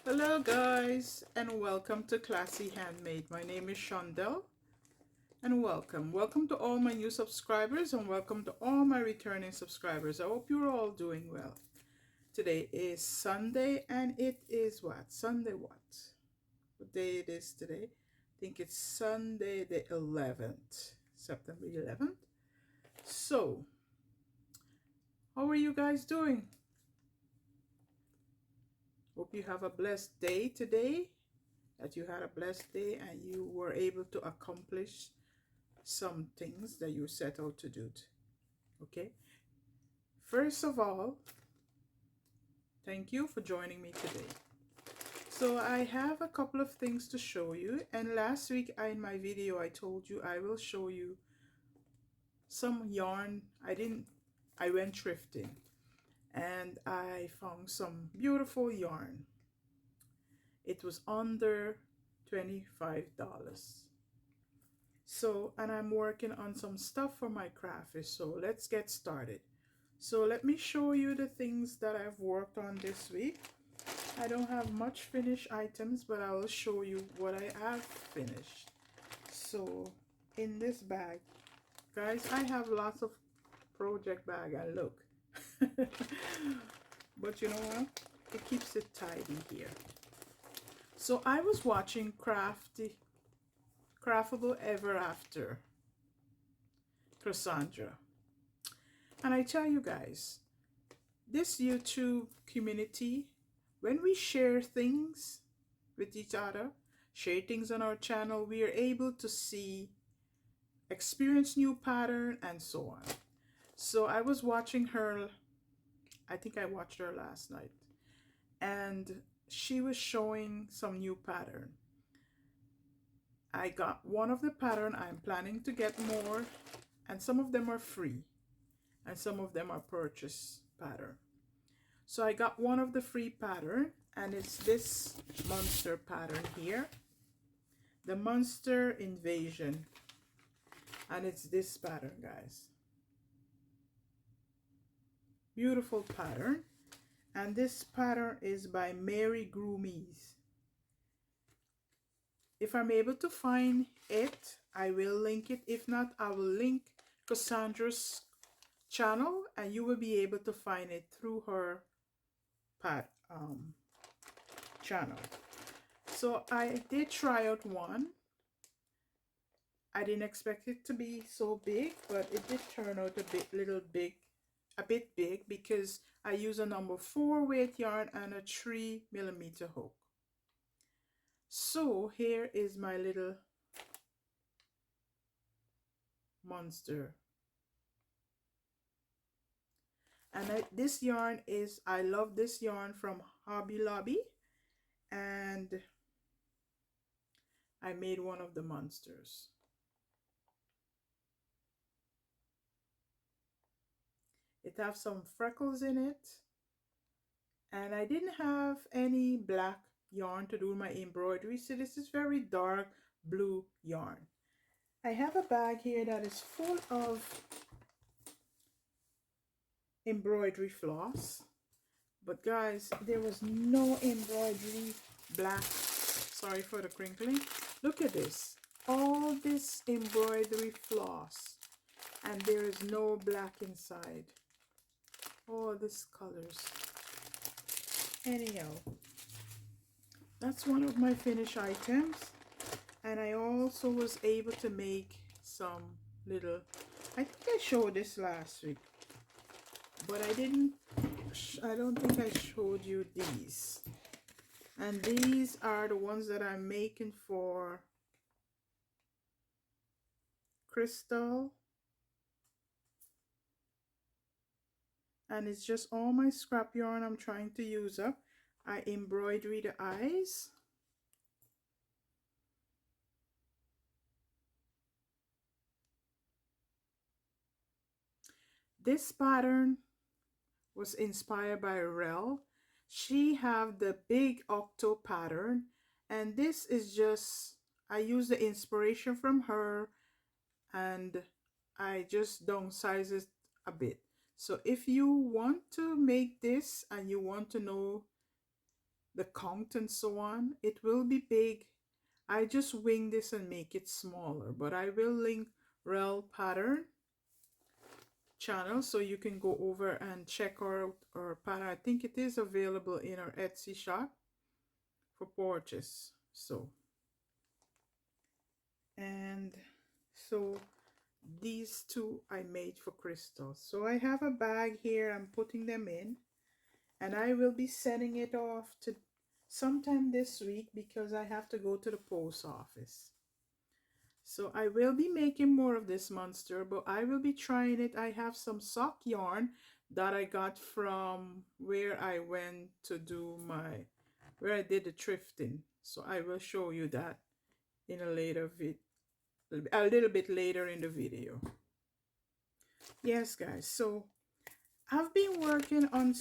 Hello guys and welcome to Classy Handmade. My name is Shondell and welcome to all my new subscribers and welcome to all my returning subscribers. I hope you're all doing well. Today is Sunday and it is what? Sunday what? What day it is today? I think it's Sunday the 11th, September 11th. So, how are you guys doing? Hope you have a blessed day today. That you had a blessed day and you were able to accomplish some things that you set out to do. Okay, first of all, thank you for joining me today. So I have a couple of things to show you, and last week in my video I told you I will show you some yarn. I went thrifting and I found some beautiful yarn. It was under $25. So, and I'm working on some stuff for my craft, so let's get started. So let me show you the things that I've worked on this week. I don't have much finished items, but I will show you what I have finished. So in this bag, guys, I have lots of project bag and look. But you know what? It keeps it tidy here. So I was watching Craftable Ever After, Cassandra. And I tell you guys, this YouTube community, when we share things with each other, share things on our channel, we are able to see, experience new pattern and so on. So I was watching her, I think I watched her last night, and she was showing some new pattern. I got one of the pattern, I'm planning to get more, and some of them are free and some of them are purchase pattern. So I got one of the free pattern, and it's this monster pattern here, the Monster Invasion, and it's this pattern, guys. Beautiful pattern, and this pattern is by Mary Groomies. If I'm able to find it, I will link it. If not, I will link Cassandra's channel and you will be able to find it through her channel. So I did try out one. I didn't expect it to be so big, but it did turn out a bit big because I use a number 4 weight yarn and a 3mm hook. So here is my little monster. And this yarn is, I love this yarn from Hobby Lobby, and I made one of the monsters. It has some freckles in it, and I didn't have any black yarn to do my embroidery, so this is very dark blue yarn. I have a bag here that is full of embroidery floss, but guys, there was no embroidery black. Sorry for the crinkling. Look at this, all this embroidery floss, and there is no black inside. All these colors. Anyhow, that's one of my finished items, and I also was able to make some little, I think I showed this last week, but I don't think I showed you these. And these are the ones that I'm making for Crystal, and it's just all my scrap yarn I'm trying to use up. I embroidery the eyes. This pattern was inspired by Rel. She have the big octo pattern, and this is just, I use the inspiration from her and I just downsize it a bit. So if you want to make this and you want to know the count and so on. It will be big. I just wing this and make it smaller, but I will link Rel Pattern channel so you can go over and check out our pattern. I think it is available in our Etsy shop for purchase. So, and so these two I made for crystals. So I have a bag here. I'm putting them in, and I will be sending it off to sometime this week because I have to go to the post office. So I will be making more of this monster, but I will be trying it. I have some sock yarn that I got from where I went to do where I did the thrifting. So I will show you that in a little bit later in the video. Yes, guys. So I've been working on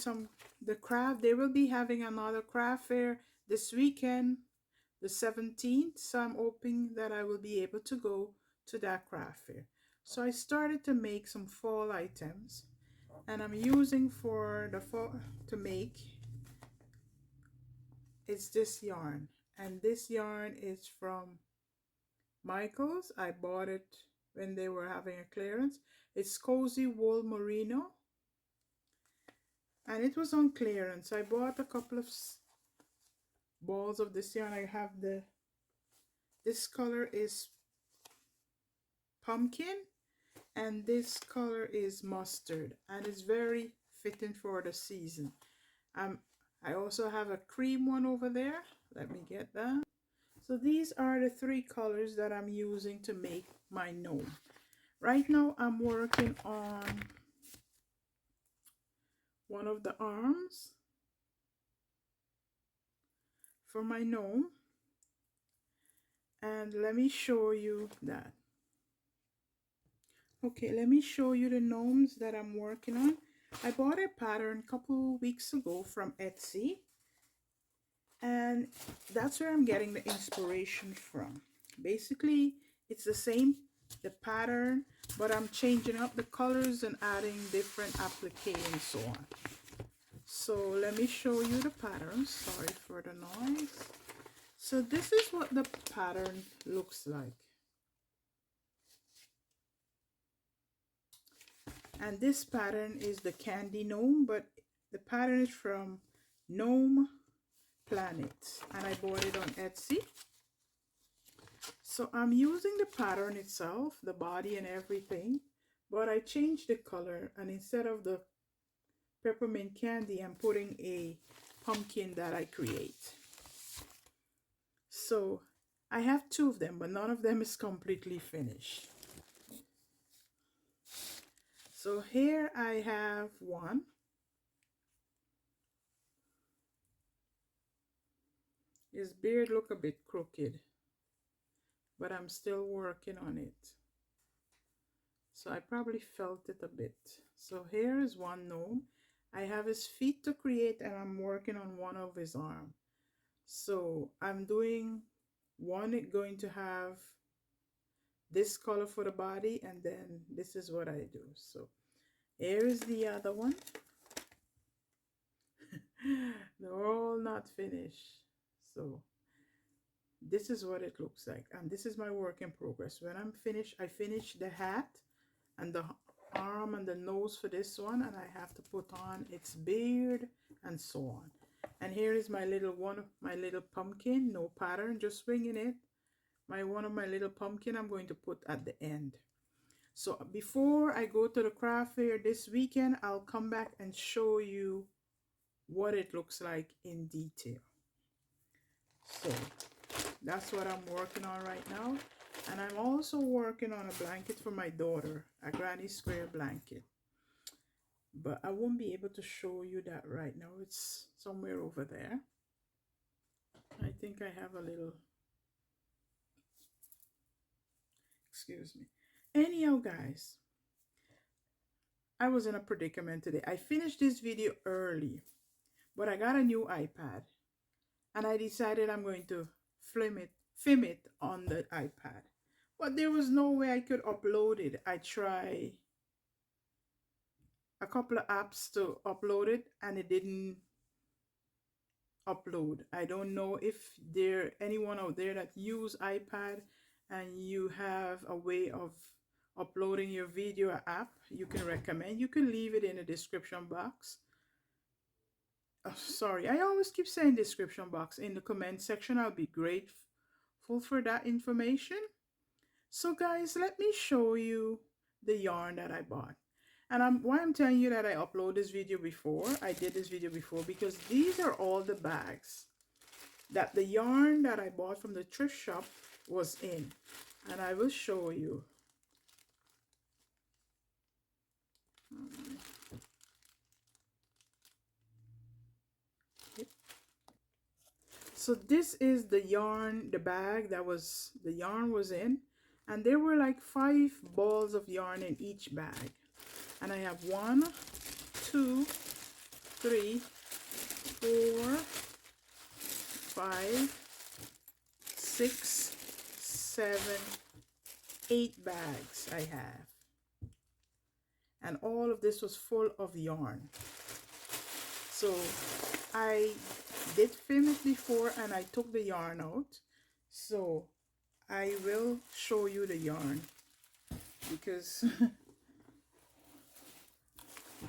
the craft. They will be having another craft fair this weekend, the 17th. So I'm hoping that I will be able to go to that craft fair. So I started to make some fall items, and I'm using for the fall to make is this yarn, and this yarn is from Michael's. I bought it when they were having a clearance. It's Cozy Wool Merino, and it was on clearance. I bought a couple of balls of this yarn. I have this color is pumpkin, and this color is mustard, and it's very fitting for the season. I also have a cream one over there. Let me get that. So these are the three colors that I'm using to make my gnome. Right now I'm working on one of the arms for my gnome, and let me show you that. Okay, let me show you the gnomes that I'm working on. I bought a pattern a couple weeks ago from Etsy, and that's where I'm getting the inspiration from. Basically, it's the same, the pattern, but I'm changing up the colors and adding different appliques and so on. So let me show you the pattern. Sorry for the noise. So this is what the pattern looks like. And this pattern is the candy gnome, but the pattern is from Gnome Planet, and I bought it on Etsy. So I'm using the pattern itself, the body and everything, but I changed the color, and instead of the peppermint candy, I'm putting a pumpkin that I create. So I have two of them, but none of them is completely finished. So here I have one. His beard look a bit crooked, but I'm still working on it. So I probably felt it a bit. So here is one gnome. I have his feet to create, and I'm working on one of his arm. So I'm doing one going to have this color for the body, and then this is what I do. So here is the other one. They're all not finished. So this is what it looks like, and this is my work in progress. When I'm finished, I finish the hat and the arm and the nose for this one, and I have to put on its beard and so on. And here is my little pumpkin, no pattern, just winging it. One of my little pumpkin I'm going to put at the end. So before I go to the craft fair this weekend, I'll come back and show you what it looks like in detail. So that's what I'm working on right now. And I'm also working on a blanket for my daughter, a granny square blanket. But I won't be able to show you that right now. It's somewhere over there. I think I have a little, excuse me. Anyhow, guys, I was in a predicament today. I finished this video early, but I got a new iPad, and I decided I'm going to film it on the iPad. But there was no way I could upload it. I tried a couple of apps to upload it, and it didn't upload. I don't know if there anyone out there that use iPad and you have a way of uploading your video app you can recommend. You can leave it in the description box. Oh, sorry, I always keep saying description box. In the comment section, I'll be grateful for that information. So guys, let me show you the yarn that I bought. And why I'm telling you that I uploaded this video before, I did this video before, because these are all the bags that the yarn that I bought from the thrift shop was in. And I will show you. So this is the yarn, the bag that the yarn was in. And there were like 5 balls of yarn in each bag. And I have 1, 2, 3, 4, 5, 6, 7, 8 bags I have. And all of this was full of yarn. So I did film it before and I took the yarn out. So I will show you the yarn because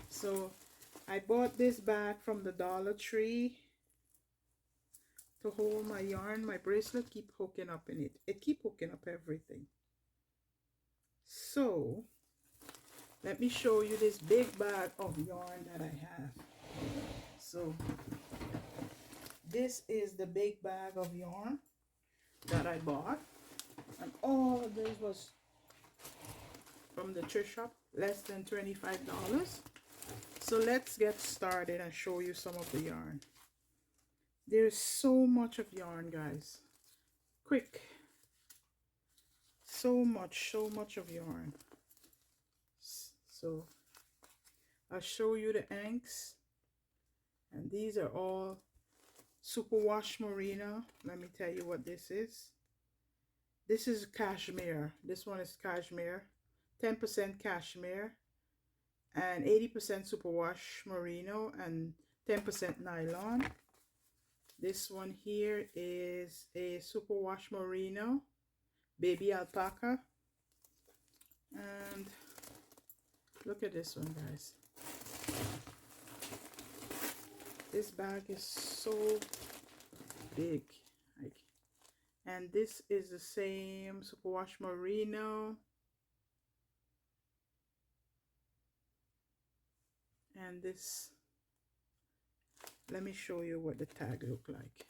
so I bought this bag from the Dollar Tree to hold my yarn. My bracelet keep hooking up in it. It keep hooking up everything. So let me show you this big bag of yarn that I have. So this is the big bag of yarn that I bought. And all of this was from the thrift shop, less than $25. So let's get started and show you some of the yarn. There's so much of yarn, guys. Quick. So much of yarn. So I'll show you the inks. And these are all superwash merino. Let me tell you what this is. This is cashmere. This one is cashmere. 10% cashmere and 80% superwash merino and 10% nylon. This one here is a superwash merino, baby alpaca. And look at this one, guys. This bag is so big. And this is the same superwash merino. And this, let me show you what the tag look like.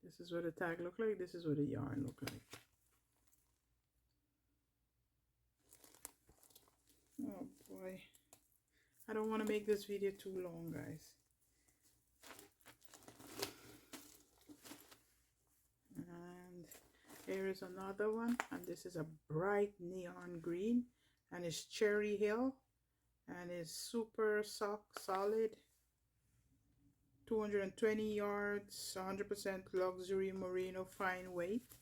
This is what the tag look like. This is what the yarn look like. Oh boy. I don't want to make this video too long, guys. And here is another one. And this is a bright neon green. And it's Cherry Hill. And it's super solid. 220 yards, 100% luxury merino fine weight.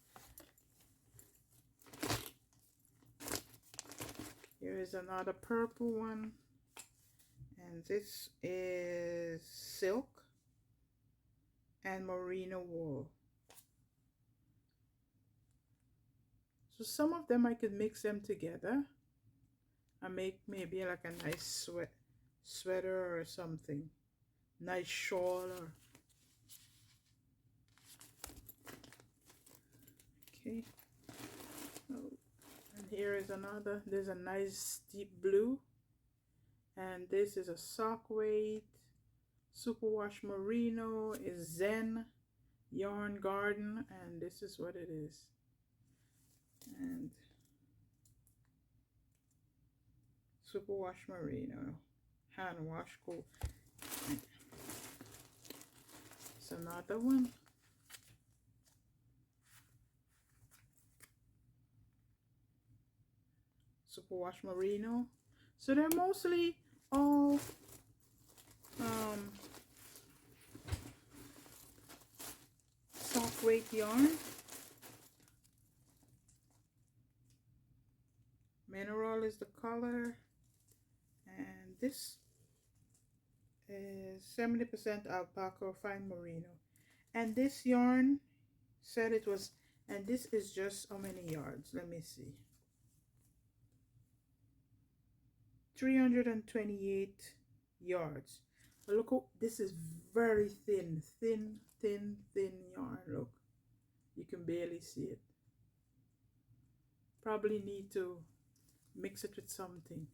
Here is another purple one. And this is silk and merino wool. So some of them I could mix them together and make maybe like a nice sweater or something. Nice shawl or okay. Oh, and here is another. There's a nice deep blue. And this is a sock weight. Superwash merino is Zen Yarn Garden. And this is what it is. And superwash merino. Hand wash cool. It's another one. Superwash merino. So they're mostly all soft weight yarn. Mineral is the color, and this is is 70% alpaca or fine merino. And this yarn said it was, and this is just how many yards? Let me see. 328 yards. But look, how this is very thin yarn. Look, you can barely see it. Probably need to mix it with something.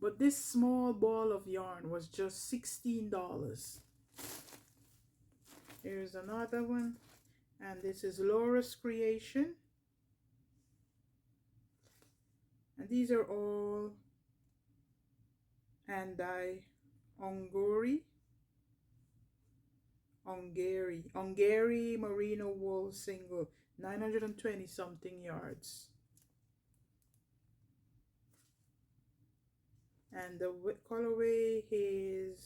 But this small ball of yarn was just $16. Here's another one, and this is Laura's Creation, and these are all Andai Ongori merino wool single, 920 something yards. And the colorway is,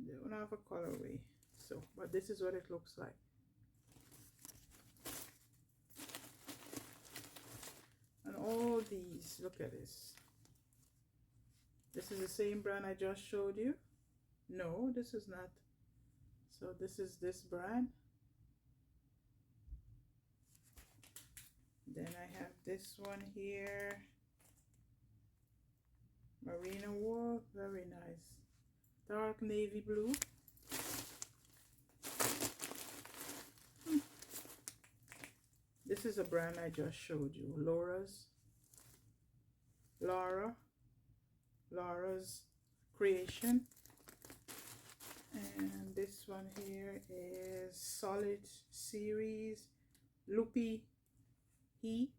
they don't have a colorway, so, but this is what it looks like. And all these, look at this. This is the same brand I just showed you. No, this is not. So this is this brand. Then I have this one here. Merino wool, very nice. Dark navy blue. This is a brand I just showed you. Laura's Creation. And this one here is Solid Series Loopy EUE.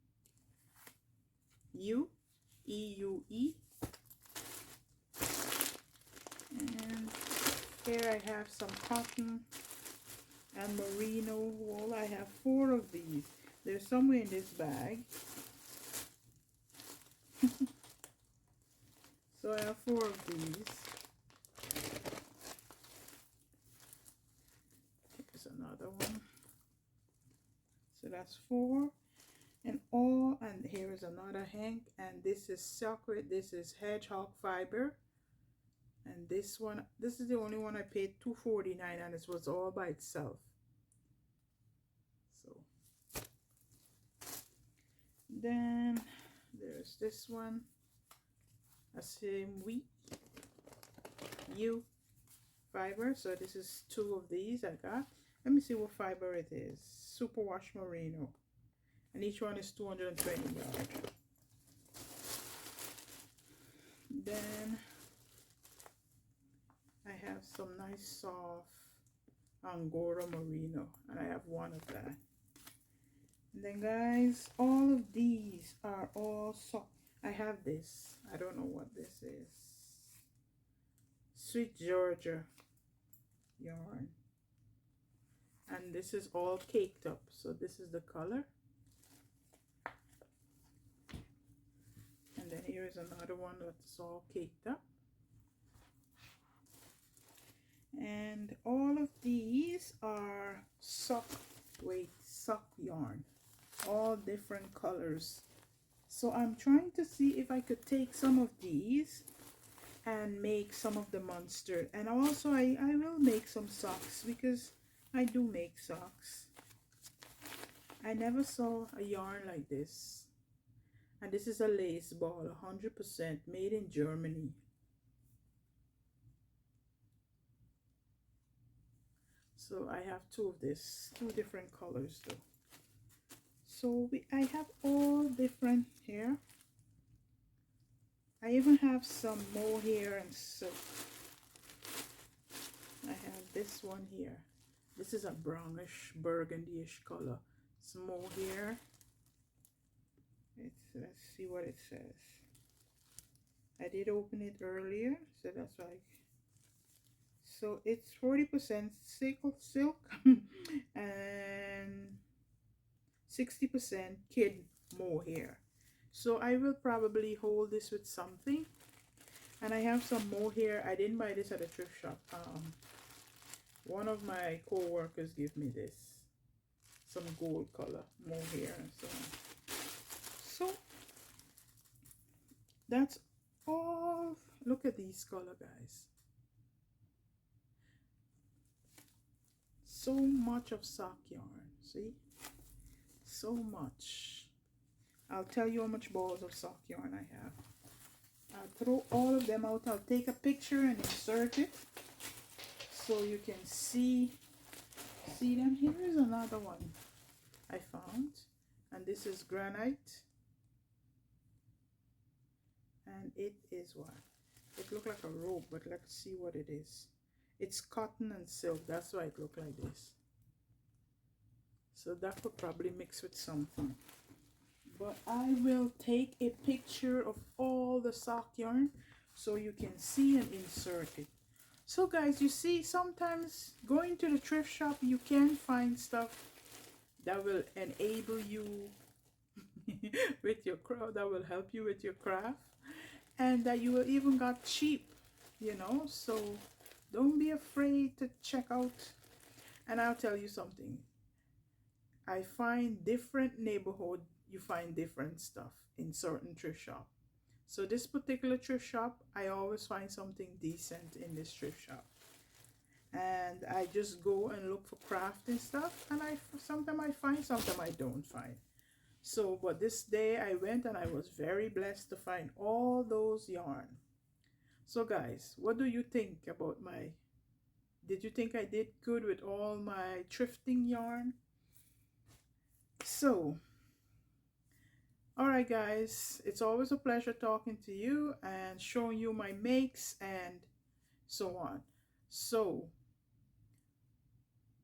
And here I have some cotton and merino wool. I have 4 of these. They're somewhere in this bag. So I have 4 of these. Here's another one. So that's 4. And here is another hank. And this is Sacred. This is hedgehog fiber. And this one, this is the only one I paid $2.49, and it was all by itself. So then there's this one, a same wheat U fiber. So this is 2 of these I got. Let me see what fiber it is. Superwash merino, and each one is 220 yards. Then I have some nice soft Angora merino, and I have 1 of that. And then guys, all of these are all soft. I have this, I don't know what this is. Sweet Georgia yarn, and this is all caked up. So this is the color. And then here is another one that's all caked up. And all of these are sock yarn, all different colors. So I'm trying to see if I could take some of these and make some of the monster. And also I will make some socks, because I do make socks. I never saw a yarn like this. And this is a lace ball, 100% made in Germany. So I have 2 of this, 2 different colors though. So I have all different hair. I even have some mohair and silk. I have this one here. This is a brownish, burgundy-ish color. It's mohair. Let's see what it says. I did open it earlier, so that's why. So it's 40% silk and 60% kid mohair. So I will probably hold this with something. And I have some mohair. I didn't buy this at a thrift shop. One of my co-workers gave me this. Some gold color mohair and so on. So that's all. Look at these color, guys. so much of sock yarn. See, so much. I'll tell you how much balls of sock yarn I have. I'll throw all of them out. I'll take a picture and insert it so you can see them. Here's another one I found, and this is granite, and it is what? It looked like a rope, but let's see what it is. It's cotton and silk, that's why it looked like this. So that could probably mix with something. But I will take a picture of all the sock yarn so you can see and insert it. So guys, you see, sometimes going to the thrift shop, you can find stuff that will enable you with your craft, that will help you with your craft, and that you will even got cheap, you know. So don't be afraid to check out. And I'll tell you something, I find different neighborhood, you find different stuff in certain thrift shop. So this particular thrift shop, I always find something decent in this thrift shop. And I just go and look for crafting stuff, and sometimes I find, sometimes I don't find. So, but this day I went and I was very blessed to find all those yarn. So guys, what do you think about did you think I did good with all my thrifting yarn? So, alright guys, it's always a pleasure talking to you and showing you my makes and so on. So,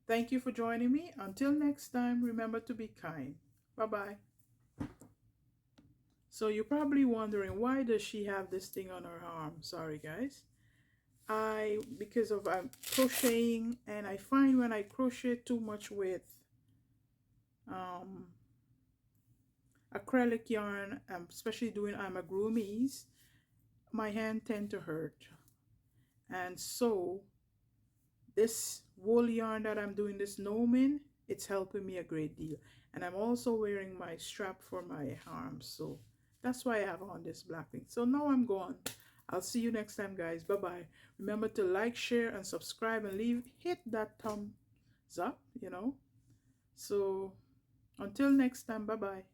thank you for joining me. Until next time, remember to be kind. Bye-bye. So you're probably wondering, why does she have this thing on her arm? Sorry guys. Because I'm crocheting, and I find when I crochet too much with acrylic yarn, especially doing amigurumis, my hand tend to hurt. And so this wool yarn that I'm doing this gnome in, it's helping me a great deal. And I'm also wearing my strap for my arms, so that's why I have on this black thing. So now I'm gone. I'll see you next time guys. Bye bye. Remember to like, share and subscribe, and hit that thumbs up, you know. So until next time, bye bye.